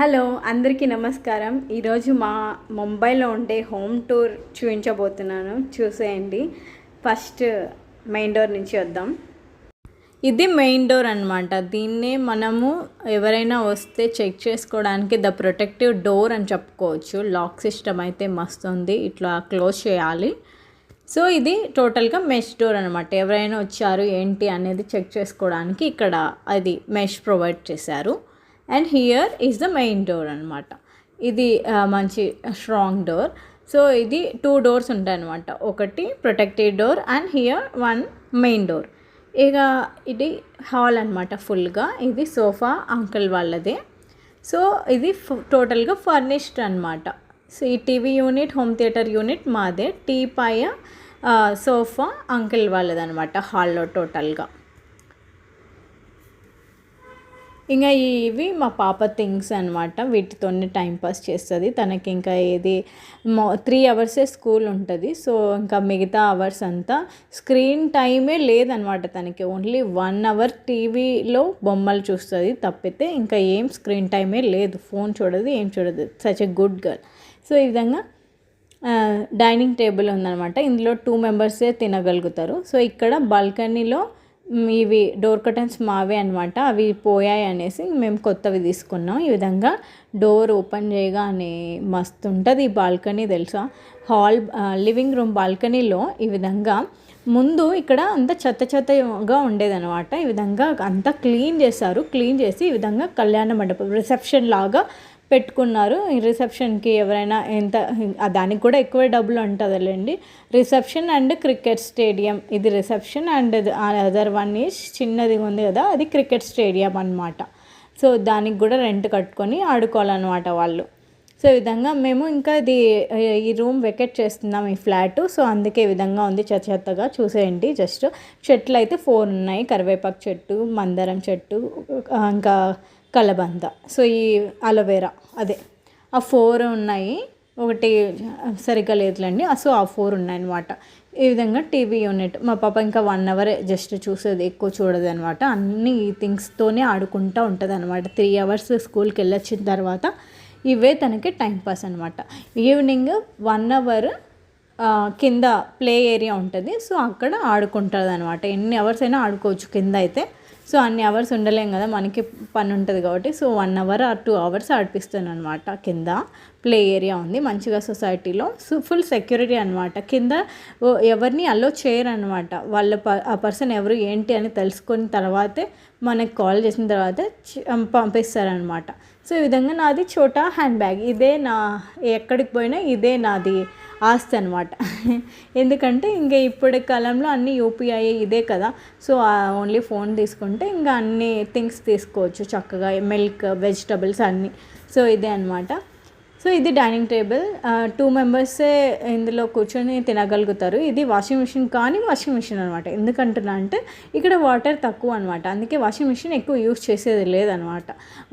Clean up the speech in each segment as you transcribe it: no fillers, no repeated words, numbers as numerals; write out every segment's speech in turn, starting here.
Hello అందరికీ నమస్కారం. ఈరోజు మా ముంబైలో ఉండే హోమ్ టూర్ చూపించబోతున్నాను, చూసేయండి. ఫస్ట్ మెయిన్ డోర్ నుంచి వద్దాం. ఇది మెయిన్ డోర్ అనమాట. దీన్నే మనము ఎవరైనా వస్తే చెక్ చేసుకోవడానికి ద ప్రొటెక్టివ్ డోర్ అని చెప్పుకోవచ్చు. లాక్ సిస్టమ్ అయితే మస్తు ఉంది, ఇట్లా క్లోజ్ చేయాలి. సో ఇది టోటల్గా మెష్ డోర్ అనమాట. ఎవరైనా వచ్చారు ఏంటి అనేది చెక్ చేసుకోవడానికి ఇక్కడ అది మెష్ ప్రొవైడ్ చేశారు. And here is the main door అనమాట. ఇది మంచి స్ట్రాంగ్ డోర్. సో ఇది 2 డోర్స్ ఉంటాయి అనమాట. ఒకటి protected door and here 1 main door. ఇక ఇది హాల్ అనమాట ఫుల్గా. ఇది సోఫా అంకుల్ వాళ్ళదే. సో ఇది టోటల్గా ఫర్నిష్డ్ అనమాట. సో ఈ TV unit, home theatre unit మాదే. టీపాయ సోఫా అంకుల్ వాళ్ళదనమాట హాల్లో టోటల్గా. ఇంకా ఇవి మా పాప థింగ్స్ అనమాట. వీటితోనే టైంపాస్ చేస్తుంది. తనకి ఇంకా ఏది 3 అవర్సే స్కూల్ ఉంటుంది. సో ఇంకా మిగతా అవర్స్ అంతా స్క్రీన్ టైమే లేదనమాట తనకి. ఓన్లీ 1 అవర్ టీవీలో బొమ్మలు చూస్తుంది తప్పితే ఇంకా ఏం స్క్రీన్ టైమే లేదు. ఫోన్ చూడదు, ఏం చూడదు. Such a good girl. So ఈ విధంగా డైనింగ్ టేబుల్ ఉందనమాట. ఇందులో 2 మెంబర్సే తినగలుగుతారు. సో ఇక్కడ బాల్కనీలో ఇవి డోర్ కర్టన్స్ మావే అనమాట. అవి పోయాయి అనేసి మేము కొత్తవి తీసుకున్నాం. ఈ విధంగా డోర్ ఓపెన్ చేయగానే మస్తు ఉంటుంది ఈ బాల్కనీ తెలుసా. లివింగ్ రూమ్ బాల్కనీలో ఈ విధంగా ముందు ఇక్కడ అంతా చెత్తగా ఉండేదన్నమాట. ఈ విధంగా అంతా క్లీన్ చేశారు. క్లీన్ చేసి ఈ విధంగా కళ్యాణ మండపం రిసెప్షన్ లాగా పెట్టుకున్నారు. ఈ రిసెప్షన్కి ఎవరైనా దానికి కూడా ఎక్కువ డబ్బులు ఉంటుందిలేండి. Reception and cricket stadium. ఇది reception and other one is చిన్నది ఉంది కదా, అది క్రికెట్ స్టేడియం అనమాట. సో దానికి కూడా రెంట్ కట్టుకొని ఆడుకోవాలన్నమాట వాళ్ళు. సో ఈ విధంగా మేము ఇంకా ఈ రూమ్ వెకేట్ చేస్తున్నాం, ఈ ఫ్లాట్. సో అందుకే ఈ విధంగా ఉంది చెత్తగా. చూసేయండి. జస్ట్ చెట్లు అయితే 4 ఉన్నాయి. కరివేపాకు చెట్టు, మందారం చెట్టు, ఇంకా కలబంద. సో ఈ అలోవేరా అదే ఆ 4 ఉన్నాయి. ఒకటి సరిగ్గా లేదులేండి. సో ఆ 4 ఉన్నాయన్నమాట. ఈ విధంగా టీవీ యూనిట్. మా పాప ఇంకా 1 అవర్ జస్ట్ చూసేది, ఎక్కువ చూడదు అనమాట. అన్ని ఈ థింగ్స్తోనే ఆడుకుంటూ ఉంటుంది అనమాట. 3 అవర్స్ స్కూల్కి వెళ్ళొచ్చిన తర్వాత ఇవే తనకి టైంపాస్ అనమాట. ఈవినింగ్ 1 అవర్ కింద ప్లే ఏరియా ఉంటుంది. సో అక్కడ ఆడుకుంటుంది అనమాట. ఎన్ని అవర్స్ అయినా ఆడుకోవచ్చు కింద అయితే. సో అన్ని అవర్స్ ఉండలేం కదా, మనకి పని ఉంటుంది కాబట్టి. సో 1 అవర్ ఆర్ 2 అవర్స్ ఆడిపిస్తాను అనమాట. కింద ప్లే ఏరియా ఉంది మంచిగా సొసైటీలో. సో ఫుల్ సెక్యూరిటీ అనమాట. కింద ఎవరిని అలో చేయరు అనమాట. ఆ పర్సన్ ఎవరు ఏంటి అని తెలుసుకున్న తర్వాతే మనకు కాల్ చేసిన తర్వాత పంపిస్తారనమాట. సో ఈ విధంగా నాది చోటా హ్యాండ్ బ్యాగ్. ఇదే ఎక్కడికి పోయినా ఇదే నాది ఆస్తి అనమాట. ఎందుకంటే ఇంకా ఇప్పటి కాలంలో అన్నీ యూపీఐ ఇదే కదా. సో ఓన్లీ ఫోన్ తీసుకుంటే ఇంకా అన్ని థింగ్స్ తీసుకోవచ్చు చక్కగా, మిల్క్, వెజిటబుల్స్ అన్నీ. సో ఇదే అనమాట. సో ఇది డైనింగ్ టేబుల్. 2 మెంబర్సే ఇందులో కూర్చొని తినగలుగుతారు. ఇది వాషింగ్ మిషన్ కానీ వాషింగ్ మిషన్ అనమాట. ఎందుకంటున్నా అంటే ఇక్కడ వాటర్ తక్కువ అనమాట. అందుకే వాషింగ్ మిషన్ ఎక్కువ యూజ్ చేసేది లేదనమాట.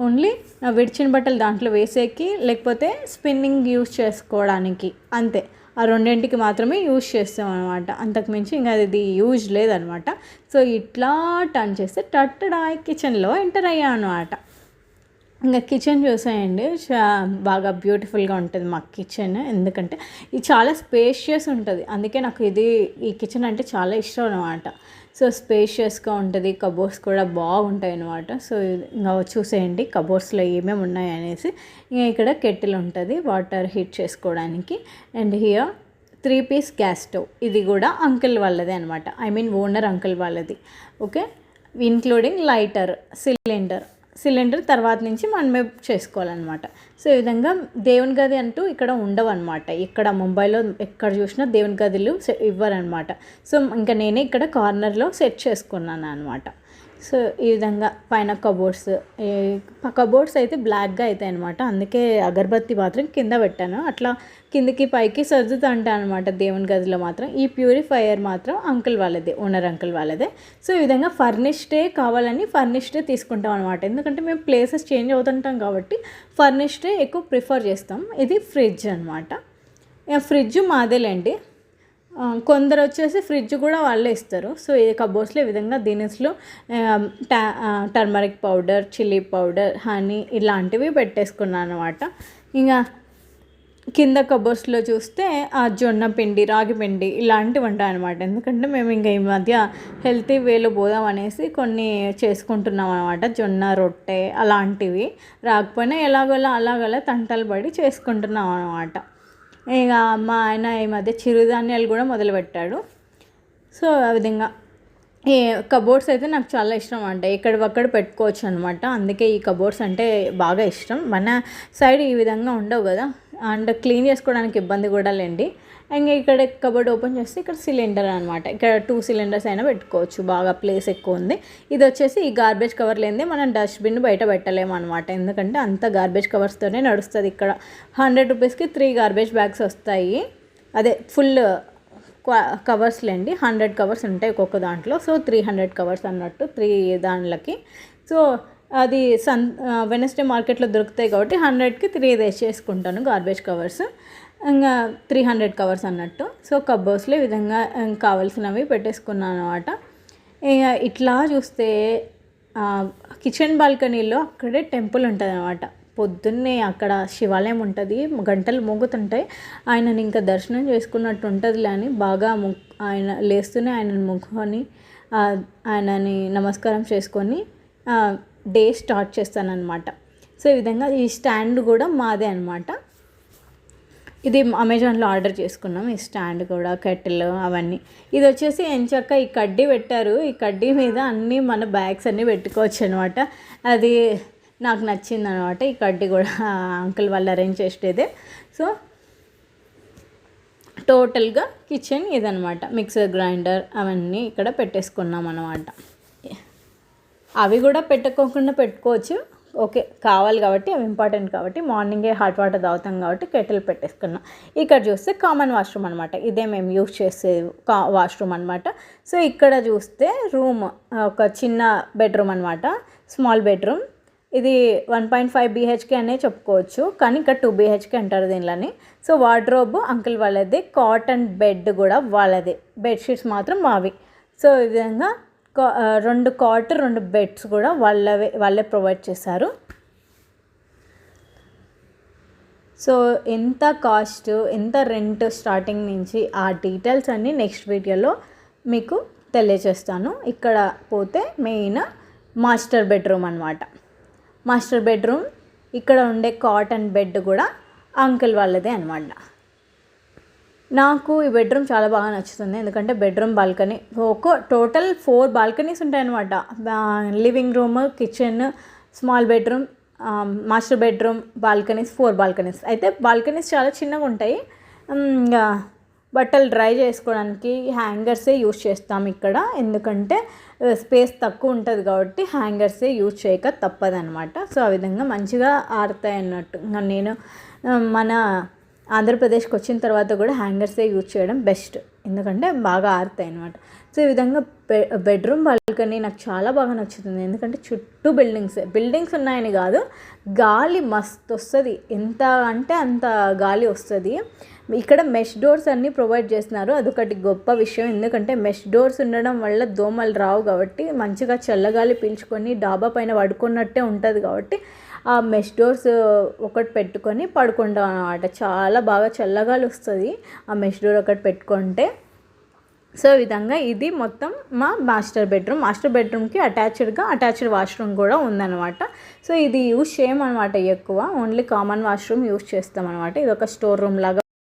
ఓన్లీ విడిచిన బట్టలు దాంట్లో వేసేకి, లేకపోతే స్పిన్నింగ్ యూజ్ చేసుకోవడానికి, అంతే. ఆ 2ంటికి మాత్రమే యూజ్ చేస్తాం అనమాట. అంతకుమించి ఇంకా అది యూజ్ లేదనమాట. సో ఇట్లా టర్న్ చేస్తే టట్టడాయ్ కిచెన్లో ఎంటర్ అయ్యా అనమాట. ఇంకా కిచెన్ చూసేయండి. బాగా బ్యూటిఫుల్గా ఉంటుంది మా కిచెన్. ఎందుకంటే ఇది చాలా స్పేషియస్ ఉంటుంది. అందుకే నాకు ఈ కిచెన్ అంటే చాలా ఇష్టం అనమాట. సో స్పేషియస్గా ఉంటుంది. కబోర్డ్స్ కూడా బాగుంటాయి అనమాట. సో ఇంకా చూసేయండి కబోర్డ్స్లో ఏమేమి ఉన్నాయి అనేసి. ఇంకా ఇక్కడ కెటిల్ ఉంటుంది వాటర్ హీట్ చేసుకోవడానికి. And here 3 piece gas stove. ఇది కూడా అంకుల్ వాళ్ళదే అనమాట. ఓనర్ అంకుల్ వాళ్ళది. ఓకే, ఇంక్లూడింగ్ లైటర్, సిలిండర్ తర్వాత నుంచి మనమే చేసుకోవాలన్నమాట. సో ఈ విధంగా దేవుని గది అంటూ ఇక్కడ ఉండవు అనమాట. ఇక్కడ ముంబైలో ఎక్కడ చూసినా దేవుని గదులు ఇవ్వరనమాట. సో ఇంకా నేనే ఇక్కడ కార్నర్లో సెట్ చేసుకున్నాను అనమాట. సో ఈ విధంగా పైన కబోర్డ్స్ అయితే బ్లాక్గా అవుతాయి అనమాట. అందుకే అగరబత్తి మాత్రం కింద పెట్టాను. అట్లా కిందకి పైకి సర్దుతా అంటాను అనమాట దేవుని గదిలో మాత్రం. ఈ ప్యూరిఫైయర్ మాత్రం అంకుల్ వాళ్ళదే, ఓనర్ అంకుల్ వాళ్ళదే. సో ఈ విధంగా ఫర్నిష్డే తీసుకుంటాం అనమాట. ఎందుకంటే మేము ప్లేసెస్ చేంజ్ అవుతుంటాం కాబట్టి ఫర్నిష్డే ఎక్కువ ప్రిఫర్ చేస్తాం. ఇది ఫ్రిడ్జ్ అనమాట. ఫ్రిడ్జ్ మాదేలేండి. కొందరు వచ్చేసి ఫ్రిడ్జ్ కూడా వాళ్ళే ఇస్తారు. సో ఈ కబోర్డ్స్లో ఈ విధంగా దినుసులు, turmeric powder, chilli powder, honey ఇలాంటివి పెట్టేసుకున్నాను అనమాట. ఇంకా కింద కబోర్డ్స్లో చూస్తే ఆ జొన్న పిండి, రాగి పిండి ఇలాంటివి ఉంటాయి అనమాట. ఎందుకంటే మేము ఇంకా ఈ మధ్య హెల్తీ వేలో పోదాం అనేసి కొన్ని చేసుకుంటున్నాం అనమాట. జొన్న రొట్టె అలాంటివి రాకపోయినా ఎలాగోలా అలాగలా తంటలు పడి చేసుకుంటున్నాం అనమాట. ఇక మా ఆయన ఈ మధ్య చిరుధాన్యాలు కూడా మొదలుపెట్టాడు. సో ఆ విధంగా ఈ కబోర్డ్స్ అయితే నాకు చాలా ఇష్టం అంట. ఎక్కడివక్కడ పెట్టుకోవచ్చు అనమాట. అందుకే ఈ కబోర్డ్స్ అంటే బాగా ఇష్టం. మన సైడ్ ఈ విధంగా ఉండవు కదా, అండ్ క్లీన్ చేసుకోవడానికి ఇబ్బంది కూడా లేండి. ఇంకా ఇక్కడ కబోర్డ్ ఓపెన్ చేస్తే ఇక్కడ సిలిండర్ అనమాట. ఇక్కడ 2 సిలిండర్స్ అయినా పెట్టుకోవచ్చు, బాగా ప్లేస్ ఎక్కువ ఉంది. ఇది వచ్చేసి ఈ గార్బేజ్ కవర్ లేనిదే మనం డస్ట్బిన్ బయట పెట్టలేము అనమాట. ఎందుకంటే అంత గార్బేజ్ కవర్స్తోనే నడుస్తుంది. ఇక్కడ 100 రూపీస్కి 3 గార్బేజ్ బ్యాగ్స్ వస్తాయి. అదే ఫుల్ కవర్స్ లేండి, 100 కవర్స్ ఉంటాయి ఒక్కొక్క దాంట్లో. సో 300 కవర్స్ అన్నట్టు 3 దాంట్లకి. సో అది వెనస్డే మార్కెట్లో దొరుకుతాయి కాబట్టి 100కి 3 తెచ్చేసుకుంటాను గార్బేజ్ కవర్స్. ఇంకా 300 కవర్స్ అన్నట్టు. సో కబోర్డ్స్లో ఈ విధంగా కావాల్సినవి పెట్టేసుకున్నాను అనమాట. ఇక ఇట్లా చూస్తే కిచెన్ బాల్కనీలో అక్కడే టెంపుల్ ఉంటుంది అనమాట. పొద్దున్నే అక్కడ శివాలయం ఉంటుంది, గంటలు మోగుతుంటాయి. ఆయనని ఇంకా దర్శనం చేసుకున్నట్టు ఉంటుందిలే అని బాగా ఆయన లేస్తూనే ఆయనని మొక్కుకొని ఆయనని నమస్కారం చేసుకొని డే స్టార్ట్ చేస్తానన్నమాట. సో ఈ విధంగా ఈ స్టాండ్ కూడా మాదే అనమాట. ఇది అమెజాన్లో ఆర్డర్ చేసుకున్నాం. ఈ స్టాండ్ కూడా, కెటిల్ అవన్నీ. ఇది వచ్చేసి ఎంచక్క ఈ కడ్డీ పెట్టారు. ఈ కడ్డీ మీద అన్నీ మన బ్యాగ్స్ అన్నీ పెట్టుకోవచ్చు అనమాట. అది నాకు నచ్చింది అనమాట. ఈ కడ్డీ కూడా అంకుల్ వాళ్ళు అరేంజ్ చేసేదే. సో టోటల్గా కిచెన్ ఇదనమాట. మిక్సర్ గ్రైండర్ అవన్నీ ఇక్కడ పెట్టేసుకున్నాం అనమాట. అవి కూడా పెట్టుకోకుండా పెట్టుకోవచ్చు, ఓకే కావాలి కాబట్టి, అవి ఇంపార్టెంట్ కాబట్టి. మార్నింగే హాట్ వాటర్ తాగుతాం కాబట్టి కెటిల్ పెట్టేసుకున్నాం. ఇక్కడ చూస్తే కామన్ వాష్రూమ్ అనమాట. ఇదే మేము యూజ్ చేసే వాష్రూమ్ అనమాట. సో ఇక్కడ చూస్తే రూమ్ ఒక చిన్న బెడ్రూమ్ అనమాట, స్మాల్ బెడ్రూమ్. ఇది 1.5 BHK అనే చెప్పుకోవచ్చు, కానీ ఇక్కడ 2 BHK అంటారు దీనిలోని. సో వార్డ్రోబ్ అంకుల్ వాళ్ళదే, కాటన్ బెడ్ కూడా వాళ్ళదే, బెడ్షీట్స్ మాత్రం మావి. సో ఈ విధంగా 2 కాట్ 2 బెడ్స్ కూడా వాళ్ళే ప్రొవైడ్ చేశారు. సో ఎంత కాస్ట్, ఎంత రెంట్ స్టార్టింగ్ నుంచి ఆ డీటెయిల్స్ అన్నీ నెక్స్ట్ వీడియోలో మీకు తెలియజేస్తాను. ఇక్కడ పోతే మెయిన్ మాస్టర్ బెడ్రూమ్ అనమాట. మాస్టర్ బెడ్రూమ్ ఇక్కడ ఉండే కాటన్ బెడ్ కూడా అంకుల్ వాళ్ళదే అనమాట. నాకు ఈ బెడ్రూమ్ చాలా బాగా నచ్చుతుంది. ఎందుకంటే బెడ్రూమ్ బాల్కనీ, టోటల్ 4 బాల్కనీస్ ఉంటాయన్నమాట. Living room, kitchen, small bedroom, master bedroom, balconies, 4 balconies. అయితే బాల్కనీస్ చాలా చిన్నగా ఉంటాయి. ఇంకా బట్టలు డ్రై చేసుకోవడానికి హ్యాంగర్సే యూజ్ చేస్తాం ఇక్కడ. ఎందుకంటే స్పేస్ తక్కువ ఉంటుంది కాబట్టి హ్యాంగర్సే యూజ్ చేయక తప్పదనమాట. సో ఆ విధంగా మంచిగా ఆరుతాయి అన్నట్టు. నేను మన ఆంధ్రప్రదేశ్కి వచ్చిన తర్వాత కూడా హ్యాంగర్సే యూజ్ చేయడం బెస్ట్, ఎందుకంటే బాగా ఆరుతాయి అనమాట. సో ఈ విధంగా బెడ్రూమ్ బాల్కనీ నాకు చాలా బాగా నచ్చుతుంది. ఎందుకంటే చుట్టూ బిల్డింగ్స్ ఉన్నాయని కాదు, గాలి మస్తు వస్తుంది. ఎంత అంటే అంత గాలి వస్తుంది. ఇక్కడ మెష్ డోర్స్ అన్నీ ప్రొవైడ్ చేస్తున్నారు, అదొకటి గొప్ప విషయం. ఎందుకంటే మెష్ డోర్స్ ఉండడం వల్ల దోమలు రావు కాబట్టి మంచిగా చల్లగాలి పీల్చుకొని డాబా పైన పడుకున్నట్టే ఉంటుంది. కాబట్టి ఆ మెష్ డోర్స్ ఒకటి పెట్టుకొని పడుకుంటాం అన్నమాట. చాలా బాగా చల్లగాలి వస్తుంది ఆ మెష్ డోర్ ఒకటి పెట్టుకుంటే. సో ఈ విధంగా ఇది మొత్తం మా మాస్టర్ బెడ్రూమ్కి అటాచ్డ్ వాష్రూమ్ కూడా ఉందన్నమాట. సో ఇది యూజ్ చేయమన్నమాట ఎక్కువ, ఓన్లీ కామన్ వాష్రూమ్ యూజ్ చేస్తాం అనమాట. ఇది ఒక స్టోర్ రూమ్ లాగా